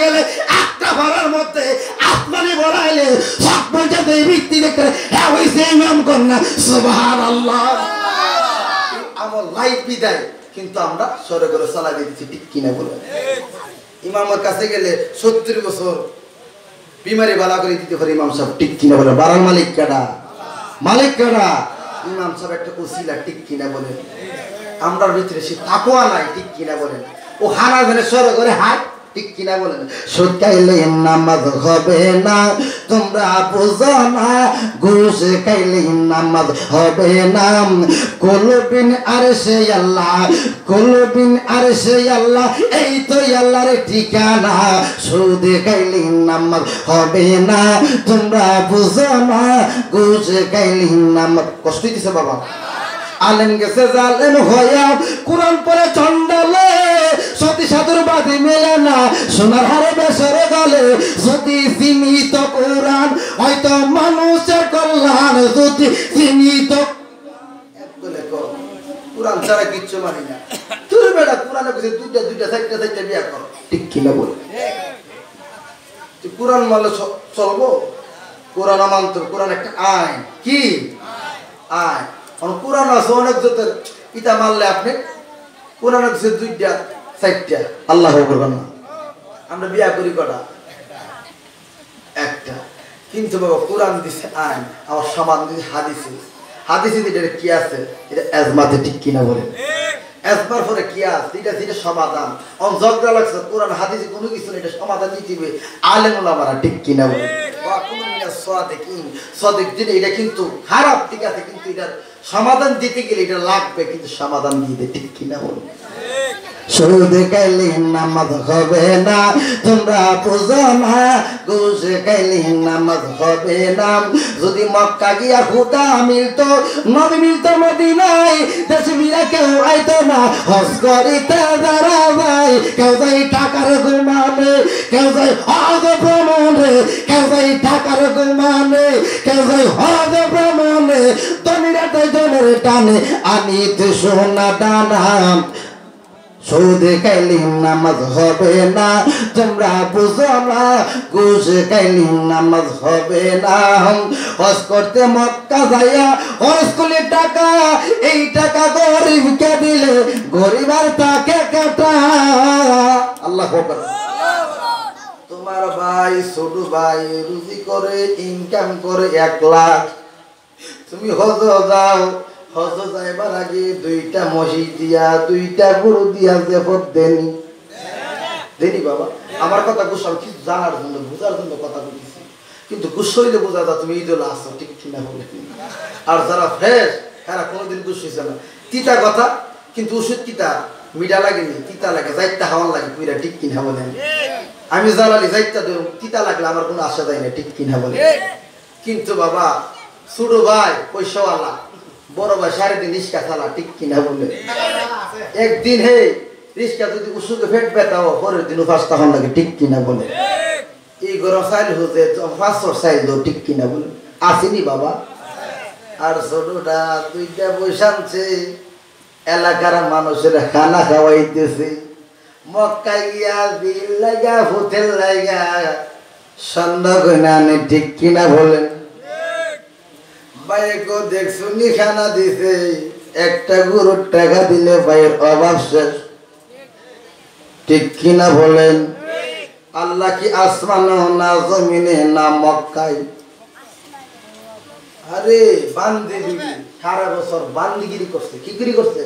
গেলে একটা ভাড়ার মধ্যে আসমানি বলাইলে সব পর্যন্ত এই ব্যক্তি দেখতে হ্যাঁ হয়েছে ইমাম কন্যা সুবহানাল্লাহ আমার লাইফ বিদায় কিন্তু আমরা সরে করে চালাই দিচ্ছি ঠিক কিনা বলে ইমামের কাছে গেলে 70 বছর বিমারি বালা করে দিতে পারে ইমাম সাহেব ঠিক কিনা বলে বাড়ার মালিক কারা ইমাম সাহেব একটা উসিলা ঠিক কিনা বলে আমরা ভিতরে সে তাকওয়া নাই ঠিক কিনা বলেন ও হানা ধরে সরে করে হাত ঠিক কিনা বলেন সুদ খাইলে নামাজ হবে না তোমরা বুঝো না ঘুষ খাইলে নামাজ হবে না কলবিন আরশে আল্লাহ এই তো আল্লাহর ঠিকানা সুদ খাইলে নামাজ হবে না তোমরা বুঝো না ঘুষ খাইলে নামাজ কষ্ট দিছে বাবা আলেম গেছে জালেম হইয়া কোরআন পড়ে চন্ডালে সতী সাধুর বাদী মেলে না সোনার হারে বেসরে গলে যদি সীমিত কোরআন হয়তো মানুষের কল্যাণ যদি সীমিত কোরআন ছাড়া কিচ্ছু মানি না তুই বেটা কোরআনে কিছু দুইটা চারটা বিয়া কর ঠিক কিনা বল কোরআন মানলে চলবো কোরআন মানতে কোরআন একটা আইন কি আইন কোরআন আছে অনেক জাতের ইটা মানলে আপনি কোরআন আছে দুইটা চারটা আল্লাহ করবেন না আমরা বিয়া করি কটা একটা কিন্তু বাবা কোরআন দিছে আইন আমার সমান দিছে হাদিসে এটা কি আছে এটা আজমাতে ঠিক কিনা বলেন একবার পরে কি আছে এটা সমাধান অন ঝগড়া লাগছে কোরআন হাদিসে কোনো কিছু না এটা সমাধান দিতে আলেম ওলামারা ঠিক কিনা বলেন বা কোন মিনা সাদিক দিন এটা কিন্তু খারাপ ঠিক আছে কিন্তু এটার সমাধান দিতে গেলে এটা লাগবে কিন্তু সমাধান দিতে ঠিক কিনা বলেন সুদ খাইলে নামাজ হবে না তোমরা বুঝো না ঘুষ খাইলে নামাজ হবে না যদি মক্কা গিয়া খুদা মিলতো নবী মিলতো মদিনায় দেশে মিলা কেউ আইতো না হজ করিতে যারা যায় কেউ যায় টাকার ঘুমানে কেউ যায় হজ ভ্রমণে কেউ যায় টাকার ঘুমানে কেউ যায় হজ ভ্রমণে ধনীরা জনের টানে আনিতে সোনা দানা সুদ খাইলে নামাজ হবে না তোমরা বুঝো না ঘুষ খাইলে নামাজ হবে না হজ করতে মক্কা যাইয়া হজ করলে টাকা এই টাকা গরিবকে দিলে গরিব আর তাকে কাটা আল্লাহ আকবার তোমার ভাই ছোট ভাই রুজি করে ইনকাম করে 1 লাখ তুমি হজ যাও হজ যাইবার আগে 2টা মহিষ দিয়া 2টা গরু দিয়া জেফত দেনি বাবা আমার কথা গুছাও কি জানার জন্য বুঝার জন্য কথা বলতেছি কিন্তু গুছাইলে বোঝা যায় তুমি ইদুল আসো ঠিক কিনা বলে আর যারা ফ্রেশ এরা কোনোদিন গুছাইছে না তিতা কথা কিন্তু ওষুধ তিতা মিঠা লাগেনি তিতা লাগে যাইতে হাওয়ান লাগে পুরা ঠিক কিনা বলেন আমি জ্বালালি যাইতে দেব তিতা লাগলে আমার কোনো আশা যায় না ঠিক কিনা বলে কিন্তু বাবা ছোট ভাই পয়সাওয়ালা বড় ভাই সারাদিন রিক্সা চালা ঠিক কিনা বলে একদিন হে রিক্সা যদি উসুকে ফেট বেতাও পরের দিন 5 টাকা লাগে ঠিক কিনা বলে এই গরম চাইল হতে 500 চাইল দো ঠিক কিনা বলে আসেনি বাবা আর ছোটটা 2টা পয়সা আনছে এলাকার মানুষের খানা খাওয়াইতেছে মক্কায় গিয়া বিল লাগা হোটেল লাগা সন্ধ্যা কইনা আনে ঠিক কিনা বলেন ভাইকে দেখছুনি খানা দিছে একটা গরুর টাকা দিলে ভাইয়ের অভাব শেষ ঠিক কিনা বলেন আল্লাহ কি আসমানে না জমিনে না মক্কায় আরে বান্দি বিবি সারা বছর বান্দিগিরি করছে কি গিরি করছে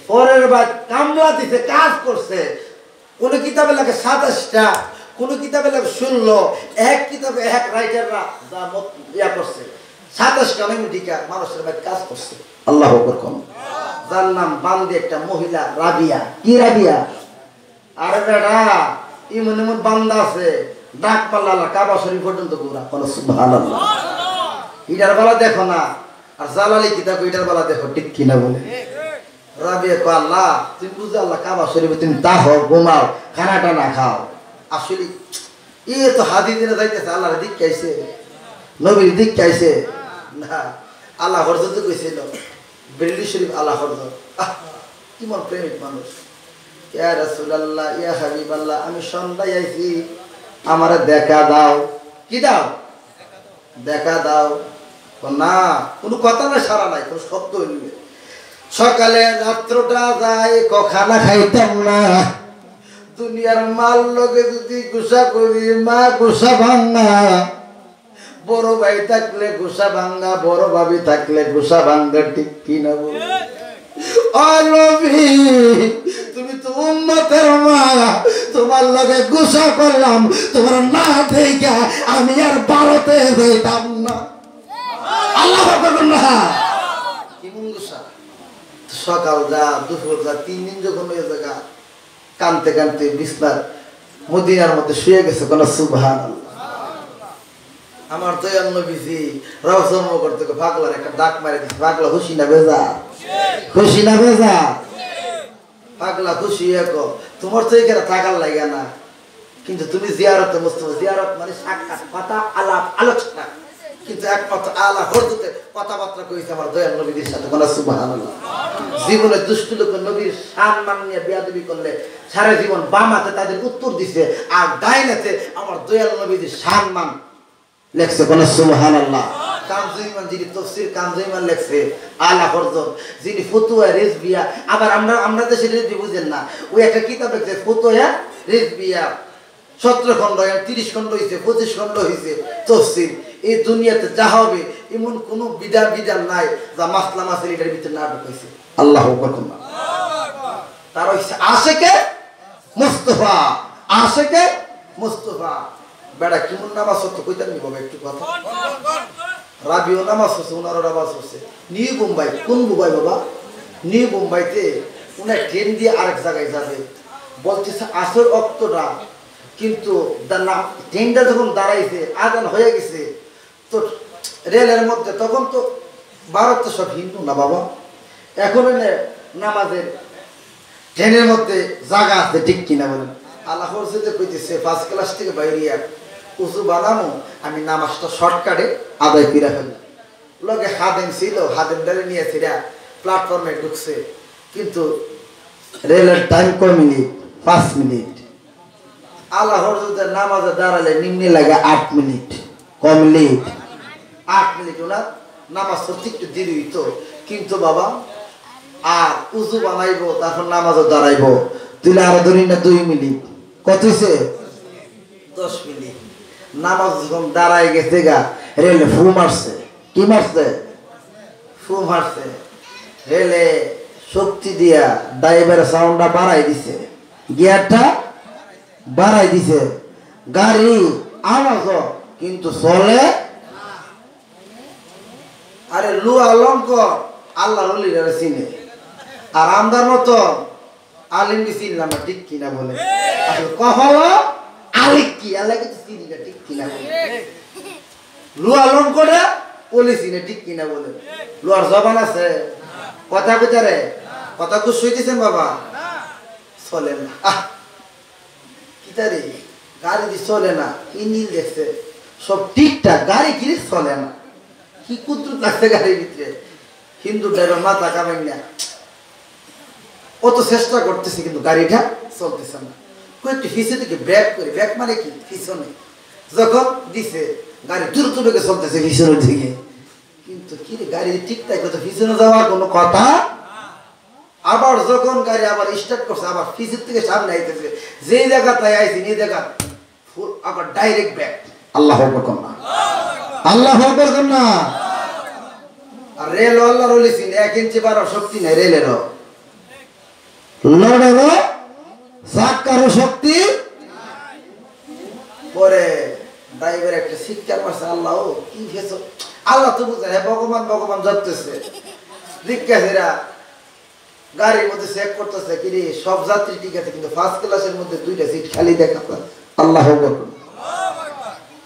পরের বার কামলা দিছে কাজ করছে কোন কিতাবে লাগে 27টা কোন কিতাবে লাগে 16 এক কিতাবে এক রাইটাররা যা মত ইয়া করছে 27 টা মিটিকা মানুষের ভাই কাজ করছে আল্লাহু আকবার কোন যার নাম বান্দি একটা মহিলা রাবিয়া কি রাবিয়া আরে বেটা ইমন বান্দা আছে ডাক পাল্লা কাবা শরীফ পর্যন্ত ঘোরা কোন সুবহানাল্লাহ ইটার বেলা দেখো না আর জালালি কিতাব ইটার বেলা দেখো ঠিক কিনা বলে রাবিয়া কো আল্লাহ তুমি বুঝো আল্লাহ কাবা শরীফে তুমি তাহো ঘুমাও খানাটা না খাও আসলে এই তো হাদিসে যাইতেছে আল্লাহর দিক কাইছে নবীর দিক কাইছে না আল্লাহ হযরত কইছিল বেরেলি শরীফ আল্লাহ হযরত কি মন প্রেমিক মানুষ ইয়া রাসূলুল্লাহ ইয়া হাবিবাল্লাহ আমি সন্ধ্যায় আইছি আমারে দেখা দাও কি দাও দেখা দাও না কোনো কথা না সারা নাই কোনো শব্দ হইবে সকালে রাত্রটা যায় খানা খাইতাম না দুনিয়ার মাল লগে যদি গুসা করি মা গুসা ভাঙা বড় ভাই থাকলে গুসা ভাঙা বড় ভাবি থাকলে গুসা ভাঙা ঠিক কিনা বল নবী তুমি তো উম্মতের মা তোমার লগে গুসা করলাম তোমার না দেখা আমি আর ভারতে যাইতাম না আল্লাহু আকবার না কেমন গুসা সকাল যা দুপুর যা 3 দিন যখন হয়ে জায়গা কানতে কানতে বিছনার মদিনার মধ্যে শুয়ে গেছে কোন সুবহানাল্লাহ আমার দয়াল নবীজি রওজা করতে পাগলার একটা ডাক মারে দিছে পাগলা খুশি না বেজা খুশি না বেজা পাগলা খুশি একো তোমার তো এখানে থাকার লাগে না কিন্তু তুমি জিয়ারতে মুস্তফা জিয়ারত মানে সাক্ষাৎ কথা আলাপ আলোচনা কিন্তু একমাত্র আলা হযরতে কথাবার্তা কইছে আমার দয়াল নবীর সাথে কোন সুবহানাল্লাহ জীবনে দুষ্ট লোক নবীর সম্মান নিয়ে বেয়াদবি করলে সারা জীবন বামাতে তাদের উত্তর দিছে আর ডাইনাতে আমার দয়াল নবীর সম্মান লেখছে কোন সুবহানাল্লাহ কামজুইমান যিনি তাফসীর কামজুইমান লেখছে আলা হযরত যিনি ফতুয়া রিজবিয়া আবার আমরা দেশে রিজবি বুঝেন না ওই একটা কিতাব লেখছে ফতুয়া রিজবিয়া 17 খণ্ড 30 খণ্ড হইছে 25 খণ্ড হইছে তাফসীর এই দুনিয়াতে যা হবে এমন কোন বিধান নাই যা মাসলা মাসের এর ভিতরে না ঢুকাইছে আল্লাহু আকবার তার হইছে আশিকে মুস্তাফা আশিকে মুস্তাফা বেড়া কেমন নামাজ হতো কইতাম নি বাবা একটু কথা রাবিও নামাজ হচ্ছে ওনারও নামাজ হচ্ছে নিউ মুম্বাই কোন মুম্বাই বাবা নিউ মুম্বাইতে উনার ট্রেন দিয়ে আরেক জায়গায় যাবে বলতেছে আসর অক্তটা কিন্তু ট্রেনটা যখন দাঁড়াইছে আজান হয়ে গেছে তো রেলের মধ্যে তখন তো ভারত তো সব হিন্দু না বাবা এখন নামাজের ট্রেনের মধ্যে জায়গা আছে ঠিক কিনা বলেন আল্লাহ হরসে কইতেছে ফার্স্ট ক্লাস থেকে বাইরিয়া উজু বানানো আমি নামাজটা শর্টকাটে আদায় করে ফেলি লগে হাদেম ছিল হাদেম ডালে নিয়ে ছিরা প্ল্যাটফর্মে ঢুকছে কিন্তু রেলের টাইম কয় মিনিট 5 মিনিট আল্লাহ হরসে নামাজে দাঁড়ালে নিম্নে লাগে 8 মিনিট কমপ্লিট 8 মিনিট ওনার নামাজ পড়তে একটু দেরি হইতো কিন্তু বাবা আর উজু বানাইবো তারপর নামাজও দাঁড়াইবো তুইলে আরো ধরি না 2 মিনিট কত হইছে 10 মিনিট নামাজ যখন দাঁড়ায় গেছে গা রেলে ফু মারছে কি মারছে ফু মারছে রেলে শক্তি দিয়া ড্রাইভার সাউন্ডটা বাড়াই দিছে গিয়ারটা বাড়াই দিছে গাড়ি আওয়াজ কিন্তু চলে আরে লুয়া লঙ্ক আল্লাহ রলিরা চিনে আর আমদার মতো আলিম কি চিনলাম না ঠিক কিনা বলে আসলে কহলো আলিক কি আল্লাহ কিছু চিনি না ঠিক কিনা বলে লুয়া লঙ্কটা পুলিশ চিনে ঠিক কিনা বলে লুয়ার জবান আছে কথা বিচারে কথা খুশ হইতেছেন বাবা চলে না কিতারে গাড়ি দিয়ে চলে না ইঞ্জিন দেখছে সব ঠিকঠাক গাড়ি কি চলে না কি কুদ্রুত লাগছে গাড়ির ভিতরে হিন্দু ড্রাইভার মাথা কামাই না অত চেষ্টা করতেছে কিন্তু গাড়িটা চলতেছে না একটু পিছে থেকে ব্রেক করে ব্রেক মানে কি পিছনে যখন দিছে গাড়ি দ্রুত বেগে চলতেছে পিছনের দিকে কিন্তু কি রে গাড়ি ঠিকঠাক তো পিছনে যাওয়ার কোনো কথা আবার যখন গাড়ি আবার স্টার্ট করছে আবার পিছের থেকে সামনে আইতেছে যেই জায়গাটায় আইছে এই জায়গা ফুল আবার ডাইরেক্ট ব্রেক আল্লাহু আকবার না আল্লাহু আকবার না আর রেল আল্লাহর ওলি সিন 1 ইঞ্চি বাড়ার শক্তি নাই রেলেরও লড়েরও চাকারও শক্তি পরে ড্রাইভার একটা শিক্ষার মাসে আল্লাহ কি খেয়েছ আল্লাহ তো বুঝে হ্যাঁ ভগবান ভগবান যাচ্ছে জিজ্ঞাসীরা গাড়ির মধ্যে চেক করতেছে কি রে সব যাত্রী ঠিক আছে কিন্তু ফার্স্ট ক্লাসের মধ্যে 2টা সিট খালি দেখা যায় আল্লাহ আকবার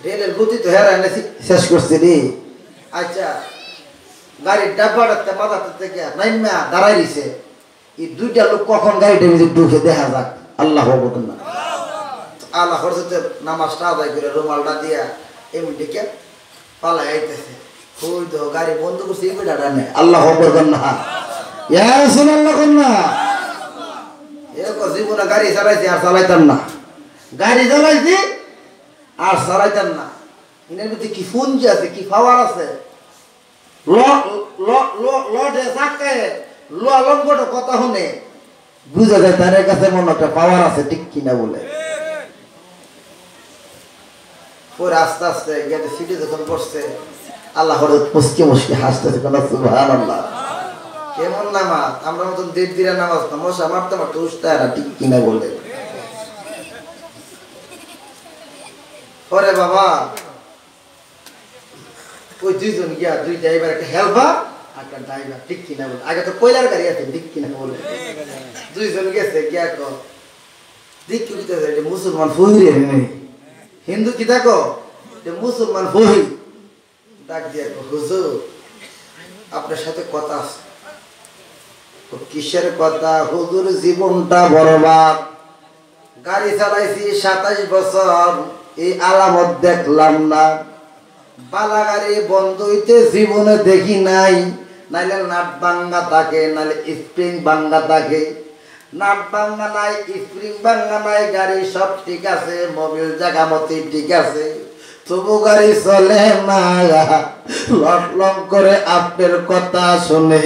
রেলের গতি তো হেরায় না শেষ করছে রে আচ্ছা গাড়ির ডাব্বাটাতে মাথাতে থেকে নাইমা দাঁড়াই দিছে এই 2টা লোক কখন গাড়িটা ভিতরে ঢুকে দেখা যাক আল্লাহ আকবার না আল্লাহ হযরতে নামাজটা আদায় করে রুমালটা দিয়া এমনি ডেকে পালাই আইতেছে ওই তো গাড়ি বন্ধ করছে এই বেটাটা নে আল্লাহ আকবার না ইয়া রাসূলুল্লাহ কন্না এরকম জীবনে গাড়ি চালাইছি আর চালাইতাম না, গাড়ি চালাইছি আর চালাইতাম না। এর মধ্যে কি ফুঞ্জি আছে, কি পাওয়ার আছে, লটে চাকে লঙ্গটা কথা শুনে বুঝা যায় তার কাছে মনে একটা পাওয়ার আছে, ঠিক কিনা বলে। পরে আস্তে আস্তে গেটে সিটে যখন বসছে আল্লাহ মুসকে মুসকে হাসতেছে, সুবহানাল্লাহ। কেমন নামাজ, আমরা মতন দেড় দিনের নামাজ না, মশা মারতে মারতে উঠতে না, ঠিক কিনা বলে। পরে বাবা ওই দুইজন গিয়া, দুই ড্রাইভার, একটা হেল্পার একটা ড্রাইভার, ঠিক কিনা বলে। আগে তো কয়লার গাড়ি আছে, ঠিক কিনা বলে। দুইজন গেছে গিয়া দিক কি মুসলমান ফহির নেই, হিন্দু কি দেখো মুসলমান ফহির ডাক দিয়া হুজুর আপনার সাথে কথা আছে। কিসের কথা? হুজুর জীবনটা বরবাদ, গাড়ি চালাইছি 27 বছর, এই আলামত দেখলাম না, বালা গাড়ি বন্ধ হইতে জীবনে দেখি নাই, নাইলে নাট ভাঙ্গা থাকে, নাইলে স্প্রিং ভাঙ্গা থাকে। নাট ভাঙ্গা নাই, স্প্রিং ভাঙ্গা নাই, গাড়ি সব ঠিক আছে, মোবিল জায়গা মতো ঠিক আছে, তবু গাড়ি চলে না। লট লং করে আপনার কথা শুনে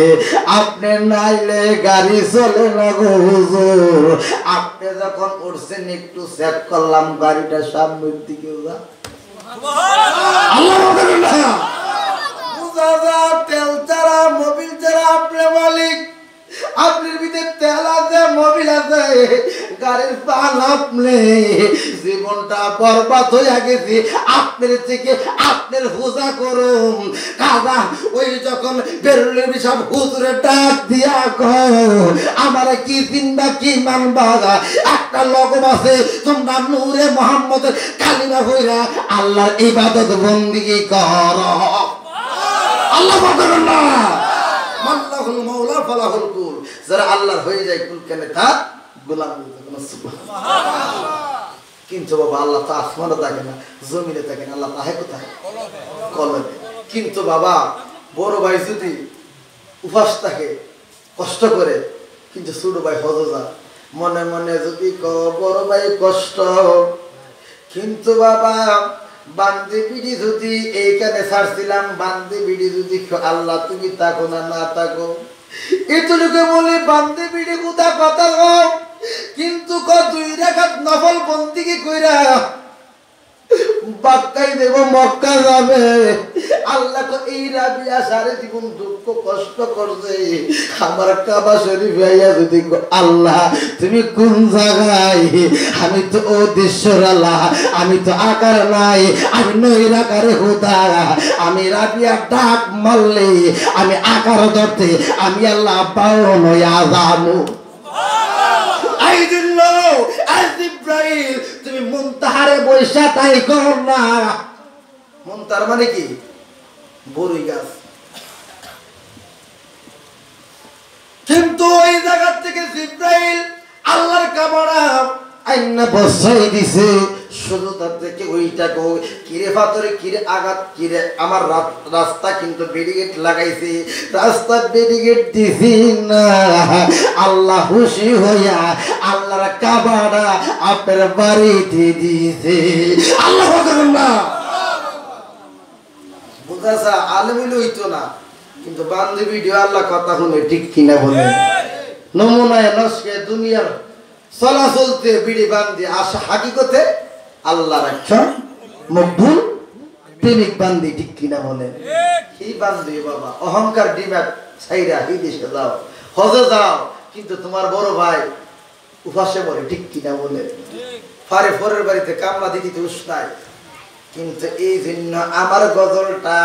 আপনি নাইলে গাড়ি চলে না গো হুজুর। আপনি যখন উঠছেন একটু চেক করলাম, গাড়িটা সামনের দিকে যা। তেল ছাড়া মোবিল ছাড়া আপনি মালিক, আপনার ভিতরে তেল আছে, মোবিল আছে, গাড়ির পাল আপনি, জীবনটা বরবাদ হয়ে গেছে। আপনার থেকে আপনার পূজা করুন কাজা। ওই যখন বেরুলের সব হুজুরে ডাক দিয়া আমার কি চিনবা কি মানবা, একটা লগম আছে, তোমরা নূরে মোহাম্মদের কালিমা হইরা আল্লাহর ইবাদত বন্দেগী কর। আল্লাহ বলেন না মাল্লাহুল মাওলা ফালাহুল কুল, যারা আল্লাহর হয়ে যায় কুল কেনে তার গোলাম। কিন্তু বাবা আল্লাহ তো আসমানে থাকে না, জমিনে থাকে না, আল্লাহ তাহে কোথায়? কলবে। কিন্তু বাবা বড় ভাই যদি উপাস থাকে কষ্ট করে, কিন্তু ছোট ভাই হজ যায়, মনে মনে যদি বড় ভাই কষ্ট, কিন্তু বাবা বান্দি বিড়ি যদি এইখানে ছাড়ছিলাম, বান্দি বিড়ি যদি আল্লাহ তুমি থাকো না না থাকো, এতটুকু বলে বান্দি বিড়ি কোথা কথা হোক, কিন্তু 2 রাকাত নফল বন্দিগি কইরা বাক্কাই দেব, মক্কা যাবে। আল্লাহ তো এই রাবিয়া সারে জীবন দুঃখ কষ্ট করছে, আমার কাবা শরীফ আইয়া যদি আল্লাহ তুমি কোন জায়গায়, আমি তো ও দেশের আল্লাহ, আমি তো আকার নাই, আমি নৈরাকারে হুদা, আমি রাবিয়া ডাক মারলে আমি আকার ধরতে আমি আল্লাহ পাও নয়া যামু। তুমি মুনতাহারে বৈশা তাই কর না। মুনতার মানে কি? বড়ই গাছ। কিন্তু ওই জায়গা থেকে জিব্রাইল আল্লাহর কামরা আইনা বসাই দিছে, শুধু তার থেকে ওইটা কিরে পাথরে কিরে আঘাত কিরে আমার রাস্তা কিন্তু ব্যারিকেড লাগাইছে, রাস্তা ব্যারিকেড দিছি না। আল্লাহ খুশি হইয়া আল্লাহর কাবাটা আপনার বাড়িতে দিয়েছে। আল্লাহ বলেন না বুঝাছা আলমিল হইতো না, কিন্তু বান্ধবী ভিডিও আল্লাহ কথা শুনে, ঠিক কিনা বলে। নমুনায় নস্কে দুনিয়ার চলাচলতে বিড়ি বান্ধি আসা হাকিকতে আল্লাহ রাখা মকবুল প্রেমিক বান্ধি, ঠিক কিনা বলে। কি বান্ধি বাবা, অহংকার ডিমাট ছাইরা এই দেশে যাও, হজে যাও, কিন্তু তোমার বড় ভাই উপাসে মরে, ঠিক কিনা বলে। ফারে ফরের বাড়িতে কামলা দিতে উষ্ণায়, কিন্তু এই জন্য আমার গজলটা।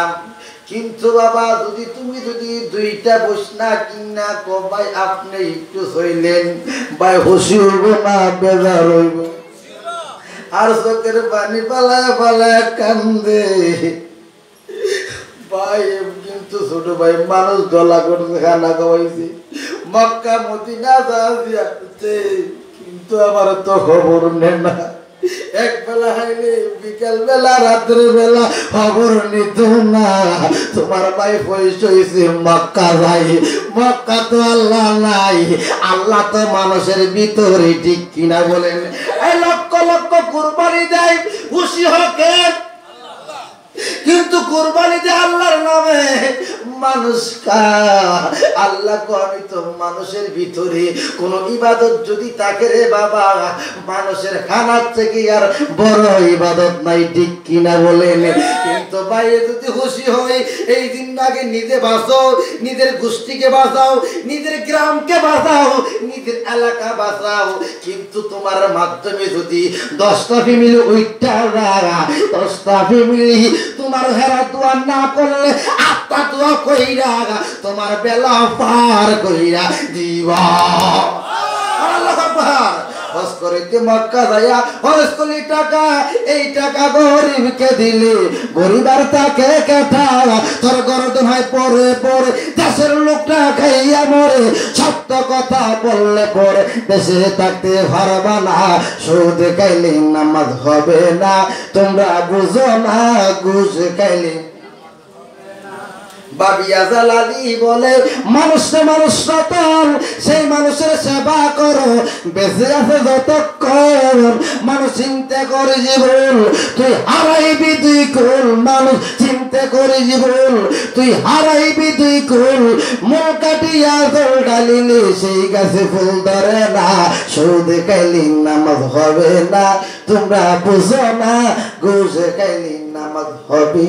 কিন্তু বাবা যদি তুমি যদি 2টা বসনা কিনা কো ভাই আপনি একটু হইলেন, ভাই খুশি হইব না বেজার হইব, আর চোখের পানি পালায় পালায় কান্দে ভাই। কিন্তু ছোট ভাই মানুষ দলা করছে, খানা খাওয়াইছে, মক্কা মদিনা যাচ্ছে, কিন্তু আমার তো খবর নেই না। এক বেলা হইলে বিকেল বেলা রাত্রে বেলা খবর নিত না। তোমার ভাই পয়সা হয়েছে মক্কা যাই, মক্কা তো আল্লাহ নাই, আল্লাহ তো মানুষের ভিতরে, ঠিক কিনা বলেন? এই লক্ষ লক্ষ কুরবানি দেয় খুশি হকে, কিন্তু কুরবানি যে আল্লাহর নামে মানুষ আল্লাহ আমি তো মানুষের ভিতরে কোন ইবাদত যদি থাকে রে বাবা, মানুষের খানার থেকে আর বড় ইবাদত নাই, ঠিক কিনা বলেন? কিন্তু বাইরে যদি খুশি হয় এই দিন আগে নিজে বাঁচাও, নিজের গোষ্ঠীকে বাঁচাও, নিজের গ্রামকে বাঁচাও, নিজের এলাকা বাঁচাও, কিন্তু তোমার মাধ্যমে যদি 10টা ফ্যামিলি ওইটা 10টা ফ্যামিলি তোমার হেরা দোয়া না করলে আত্মা দোয়া কইরা তোমার বেলা পার কইরা দিবা। আল্লাহু আকবার। হজ করিতে মক্কা যায়া হজ করলি টাকা, এই টাকা গরিবকে দিলে গরিবার তাকে কেটা, তোর গর্দন হয় পরে পরে দেশের লোকটা খাইয়া মরে। সত্য কথা বললে পরে দেশে থাকতে পারবা না, সুদ খাইলে নামাজ হবে না, তোমরা বুঝো না ঘুষ খাইলে। বাবিয়া জালালি বলে মানুষে মানুষ রতন, সেই মানুষের সেবা করো, বেঁচে আছে যতক্ষণ। মানুষ চিন্তা করে জীবন তুই হারাইবি দুই কোল, মানুষ চিন্তা করে জীবন তুই হারাইবি দুই কোল। মন কাটিয়া জল ডালিলে সেই গাছে ফুল ধরে না, সুদ খাইলি নামাজ হবে না, তোমরা বুঝো না ঘুষ খাইলি নামাজ হবে।